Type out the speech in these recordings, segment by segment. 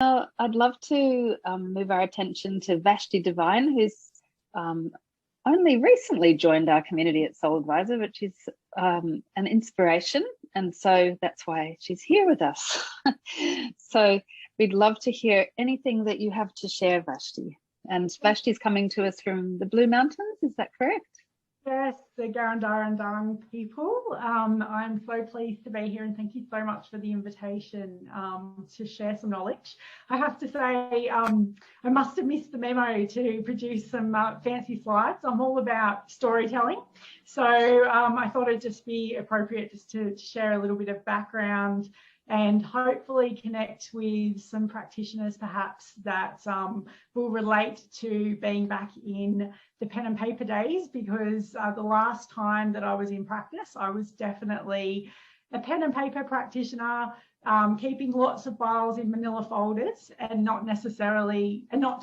Now, I'd love to move our attention to Vashti D'Vyne, who's only recently joined our community at Soul Advisor, which is an inspiration. And so that's why she's here with us. So we'd love to hear anything that you have to share, Vashti. And Vashti's coming to us from the Blue Mountains, is that correct? Yes, the Garandara and Darung people. I'm so pleased to be here, and thank you so much for the invitation to share some knowledge. I have to say, I must have missed the memo to produce some fancy slides. I'm all about storytelling, so I thought it'd just be appropriate just to share a little bit of background and hopefully connect with some practitioners perhaps that will relate to being back in the pen and paper days, because the last time that I was in practice, I was definitely a pen and paper practitioner, keeping lots of files in manila folders and not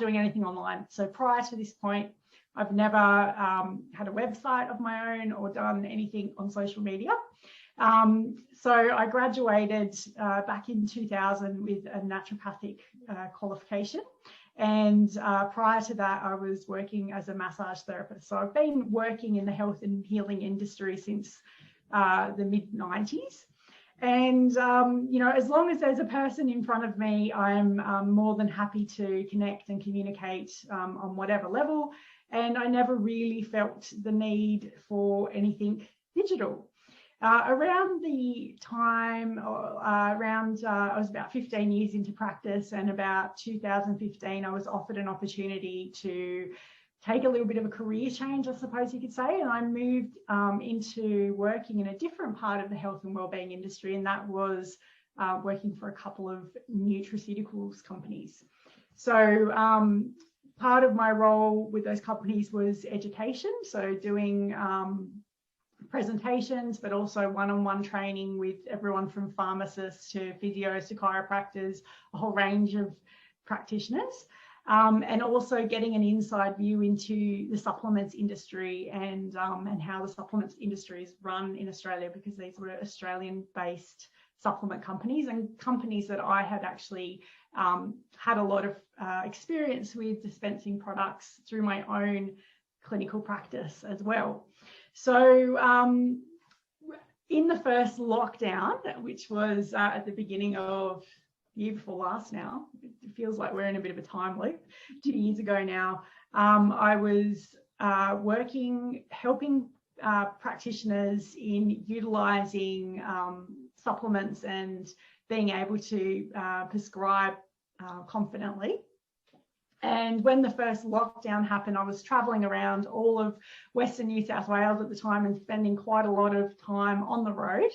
doing anything online. So prior to this point, I've never had a website of my own or done anything on social media. So I graduated back in 2000 with a naturopathic qualification, and prior to that I was working as a massage therapist. So I've been working in the health and healing industry since the mid-90s, and you know, as long as there's a person in front of me, I'm more than happy to connect and communicate on whatever level, and I never really felt the need for anything digital. Around the time, I was about 15 years into practice, and about 2015, I was offered an opportunity to take a little bit of a career change, I suppose you could say, and I moved into working in a different part of the health and wellbeing industry, and that was working for a couple of nutraceuticals companies. So part of my role with those companies was education, so doing presentations, but also one-on-one training with everyone from pharmacists to physios to chiropractors, a whole range of practitioners, and also getting an inside view into the supplements industry and how the supplements industry is run in Australia, because these were Australian-based supplement companies and companies that I had actually had a lot of experience with dispensing products through my own clinical practice as well. So in the first lockdown, which was at the beginning of the year before last now, it feels like we're in a bit of a time loop, 2 years ago now, I was helping practitioners in utilising supplements and being able to prescribe confidently. And when the first lockdown happened, I was travelling around all of Western New South Wales at the time and spending quite a lot of time on the road.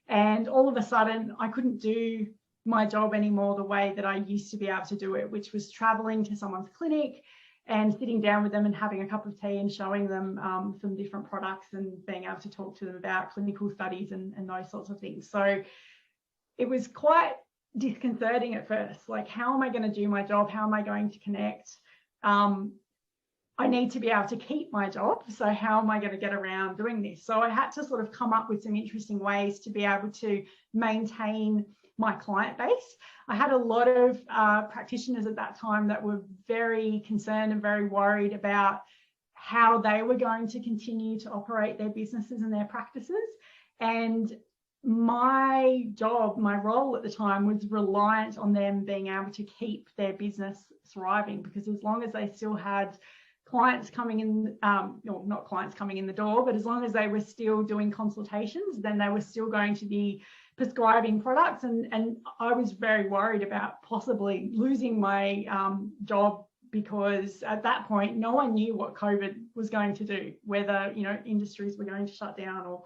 And all of a sudden, I couldn't do my job anymore the way that I used to be able to do it, which was travelling to someone's clinic and sitting down with them and having a cup of tea and showing them some different products and being able to talk to them about clinical studies and those sorts of things. So it was quite disconcerting at first, like, how am I going to do my job? How am I going to connect? I need to be able to keep my job, so how am I going to get around doing this? So I had to sort of come up with some interesting ways to be able to maintain my client base. I had a lot of practitioners at that time that were very concerned and very worried about how they were going to continue to operate their businesses and their practices, and my job, my role at the time was reliant on them being able to keep their business thriving, because as long as they still had clients coming in, or not clients coming in the door, but as long as they were still doing consultations, then they were still going to be prescribing products. And I was very worried about possibly losing my job, because at that point, no one knew what COVID was going to do, whether, you know, industries were going to shut down or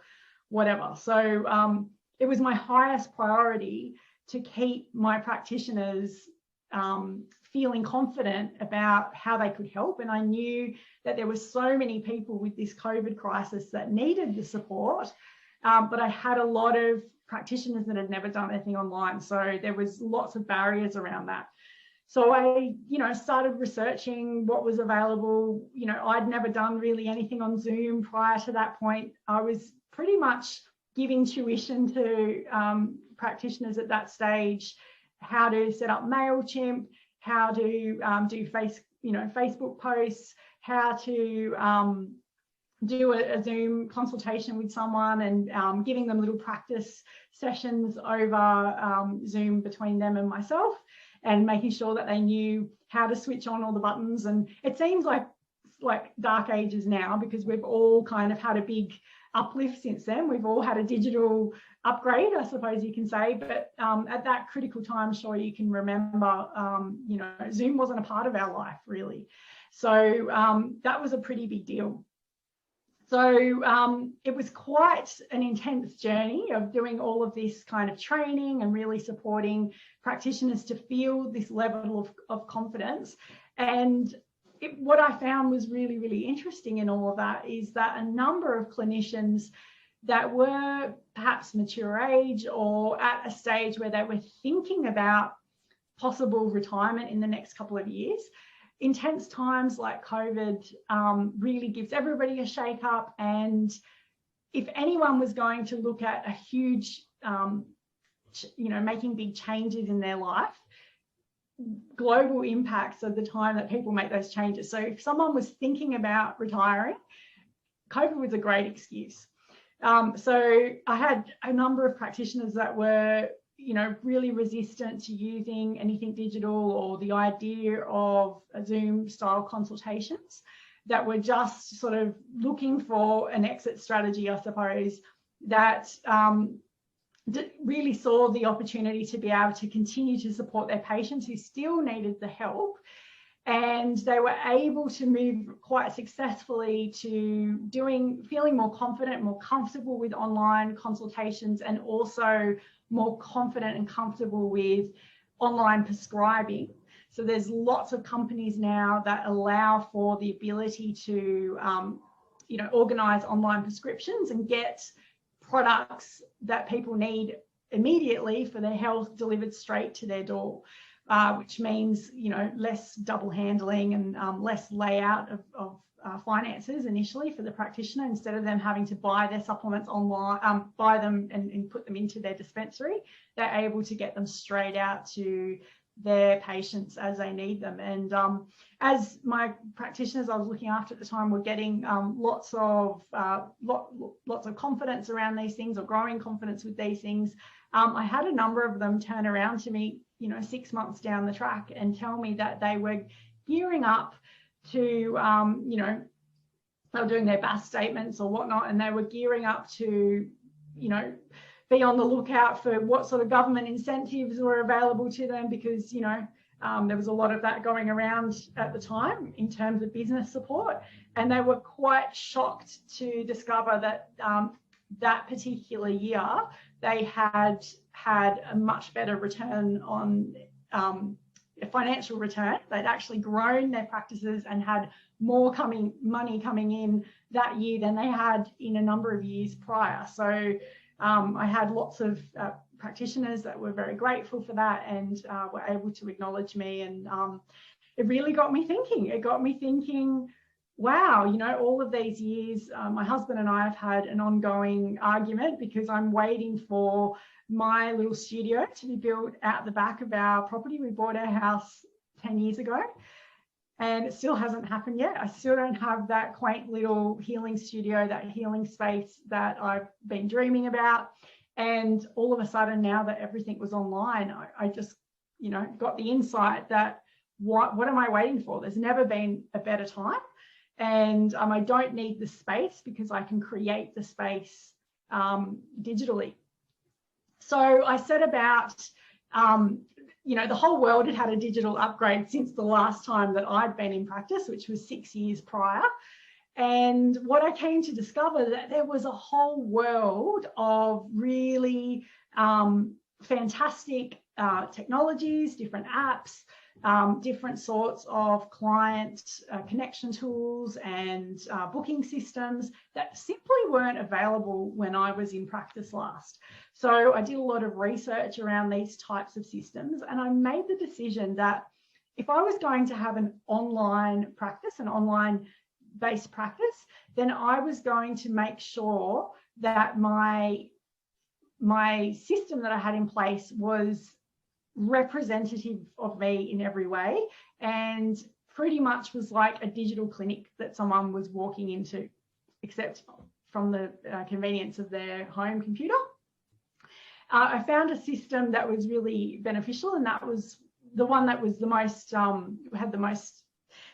whatever. So it was my highest priority to keep my practitioners feeling confident about how they could help. And I knew that there were so many people with this COVID crisis that needed the support, but I had a lot of practitioners that had never done anything online. So there was lots of barriers around that. So I, you know, started researching what was available. You know, I'd never done really anything on Zoom prior to that point. I was pretty much giving tuition to practitioners at that stage, how to set up MailChimp, how to do Facebook posts, how to do a Zoom consultation with someone, and giving them little practice sessions over Zoom between them and myself, and making sure that they knew how to switch on all the buttons. And it seems like dark ages now, because we've all kind of had a big uplift since then. We've all had a digital upgrade, I suppose you can say, but at that critical time, sure, you can remember, Zoom wasn't a part of our life really. So that was a pretty big deal. So it was quite an intense journey of doing all of this kind of training and really supporting practitioners to feel this level of confidence. And what I found was really, really interesting in all of that is that a number of clinicians that were perhaps mature age or at a stage where they were thinking about possible retirement in the next couple of years, intense times like COVID really gives everybody a shake up. And if anyone was going to look at a huge, making big changes in their life, global impacts are the time that people make those changes. So if someone was thinking about retiring, COVID was a great excuse. So I had a number of practitioners that were really resistant to using anything digital or the idea of Zoom style consultations, that were just sort of looking for an exit strategy, I suppose, that really saw the opportunity to be able to continue to support their patients who still needed the help. And they were able to move quite successfully to feeling more confident, more comfortable with online consultations, and also more confident and comfortable with online prescribing. So there's lots of companies now that allow for the ability to, organize online prescriptions and get products that people need immediately for their health delivered straight to their door. Which means, less double handling and less layout of finances initially for the practitioner. Instead of them having to buy their supplements online, buy them and put them into their dispensary, they're able to get them straight out to their patients as they need them. And as my practitioners I was looking after at the time were getting lots of confidence around these things, or growing confidence with these things, I had a number of them turn around to me 6 months down the track and tell me that they were gearing up to, they were doing their BAS statements or whatnot, and they were gearing up to, be on the lookout for what sort of government incentives were available to them, because, there was a lot of that going around at the time in terms of business support. And they were quite shocked to discover that that particular year they had a much better return on a financial return. They'd actually grown their practices and had more money coming in that year than they had in a number of years prior. So I had lots of practitioners that were very grateful for that and were able to acknowledge me. And it really got me thinking. It got me thinking, wow, all of these years, my husband and I have had an ongoing argument because I'm waiting for my little studio to be built out the back of our property. We bought our house 10 years ago and it still hasn't happened yet. I still don't have that quaint little healing studio, that healing space that I've been dreaming about. And all of a sudden, now that everything was online, I just, got the insight that what am I waiting for? There's never been a better time. And I don't need the space because I can create the space digitally. So I set about, the whole world had a digital upgrade since the last time that I'd been in practice, which was 6 years prior. And what I came to discover that there was a whole world of really fantastic technologies, different apps, different sorts of client connection tools and booking systems that simply weren't available when I was in practice last. So I did a lot of research around these types of systems, and I made the decision that if I was going to have an online practice, an online based practice, then I was going to make sure that my system that I had in place was representative of me in every way, and pretty much was like a digital clinic that someone was walking into, except from the convenience of their home computer. I found a system that was really beneficial, and that was the one that was the most had the most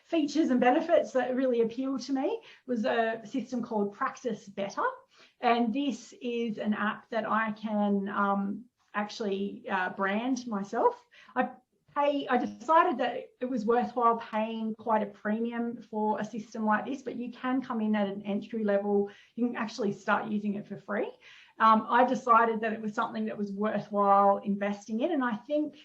features and benefits that really appealed to me, was a system called Practice Better. And this is an app that I can actually brand myself. I decided that it was worthwhile paying quite a premium for a system like this, but you can come in at an entry level. You can actually start using it for free. I decided that it was something that was worthwhile investing in, and I think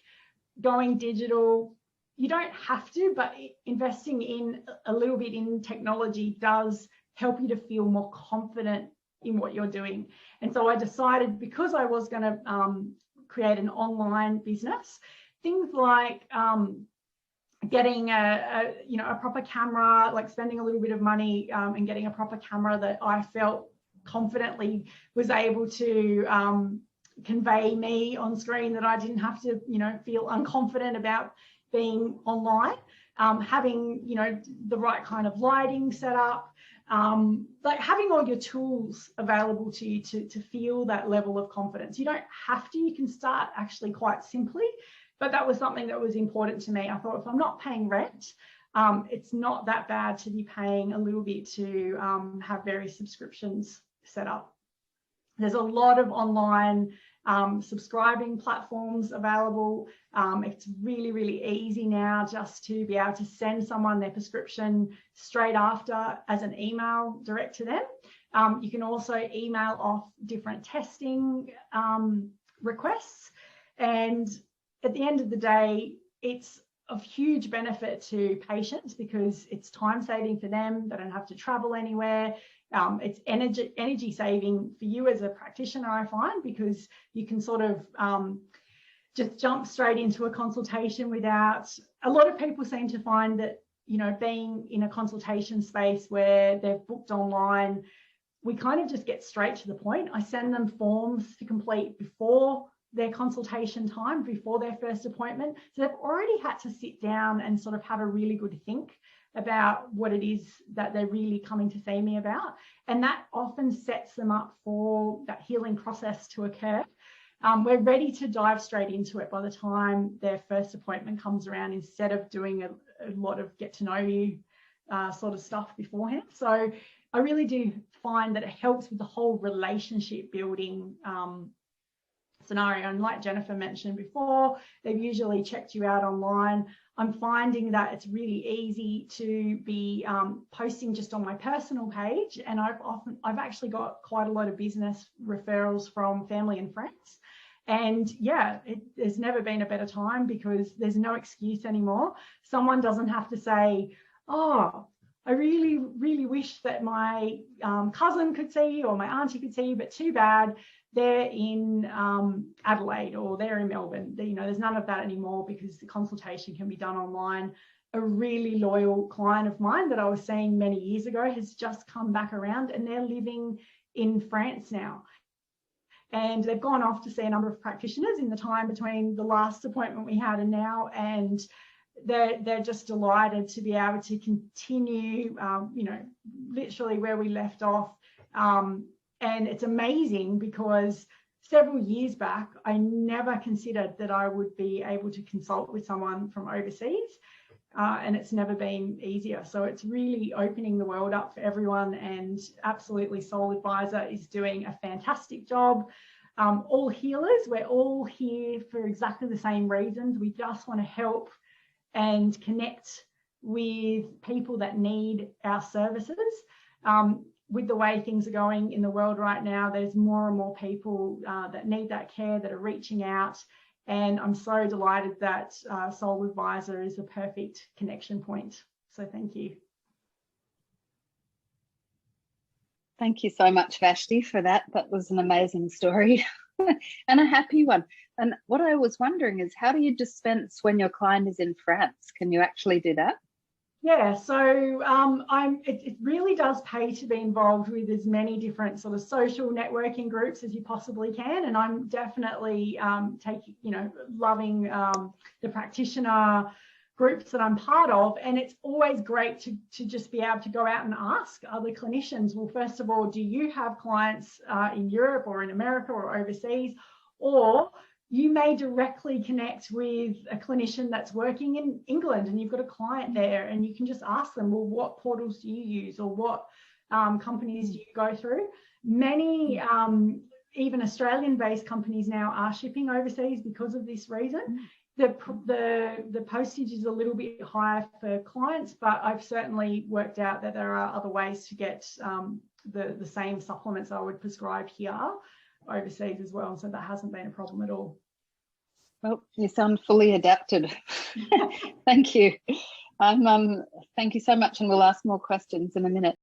going digital, you don't have to, but investing in a little bit in technology does help you to feel more confident in what you're doing. And so I decided, because I was going to create an online business, things like getting a proper camera, like spending a little bit of money and getting a proper camera that I felt confidently was able to convey me on screen, that I didn't have to, feel unconfident about being online, having, the right kind of lighting set up, like having all your tools available to you to feel that level of confidence. You don't have to, you can start actually quite simply, but that was something that was important to me. I thought, if I'm not paying rent, it's not that bad to be paying a little bit to have various subscriptions set up. There's a lot of online subscribing platforms available. It's really, really easy now just to be able to send someone their prescription straight after as an email direct to them. You can also email off different testing requests. And at the end of the day, it's of huge benefit to patients because it's time saving for them. They don't have to travel anywhere. It's energy saving for you as a practitioner, I find, because you can sort of just jump straight into a consultation without. A lot of people seem to find that, being in a consultation space where they've booked online, we kind of just get straight to the point. I send them forms to complete before their consultation time, before their first appointment. So they've already had to sit down and sort of have a really good think about what it is that they're really coming to see me about. And that often sets them up for that healing process to occur. We're ready to dive straight into it by the time their first appointment comes around, instead of doing a lot of get to know you sort of stuff beforehand. So I really do find that it helps with the whole relationship building scenario. And like Jennifer mentioned before, they've usually checked you out online. I'm finding that it's really easy to be posting just on my personal page, and I've actually got quite a lot of business referrals from family and friends. And yeah, there's never been a better time, because there's no excuse anymore. Someone doesn't have to say, oh, I really, really wish that my cousin could see you or my auntie could see you, but too bad, they're in Adelaide or they're in Melbourne. There's none of that anymore, because the consultation can be done online. A really loyal client of mine that I was seeing many years ago has just come back around, and they're living in France now. And they've gone off to see a number of practitioners in the time between the last appointment we had and now, and they're just delighted to be able to continue, literally where we left off. And it's amazing, because several years back, I never considered that I would be able to consult with someone from overseas, and it's never been easier. So it's really opening the world up for everyone, and absolutely Soul Advisor is doing a fantastic job. All healers, we're all here for exactly the same reasons. We just want to help and connect with people that need our services. With the way things are going in the world right now, there's more and more people that need that care, that are reaching out. And I'm so delighted that Soul Advisor is a perfect connection point. So thank you. Thank you so much, Vashti, for that. That was an amazing story and a happy one. And what I was wondering is, how do you dispense when your client is in France? Can you actually do that? Yeah, so it really does pay to be involved with as many different sort of social networking groups as you possibly can. And I'm definitely loving the practitioner groups that I'm part of. And it's always great to just be able to go out and ask other clinicians, well, first of all, do you have clients in Europe or in America or overseas? Or you may directly connect with a clinician that's working in England and you've got a client there, and you can just ask them, well, what portals do you use, or what companies do you go through? Many even Australian-based companies now are shipping overseas because of this reason. The postage is a little bit higher for clients, but I've certainly worked out that there are other ways to get the same supplements I would prescribe here overseas as well, so that hasn't been a problem at all. Well, you sound fully adapted. Thank you. Thank you so much, and we'll ask more questions in a minute.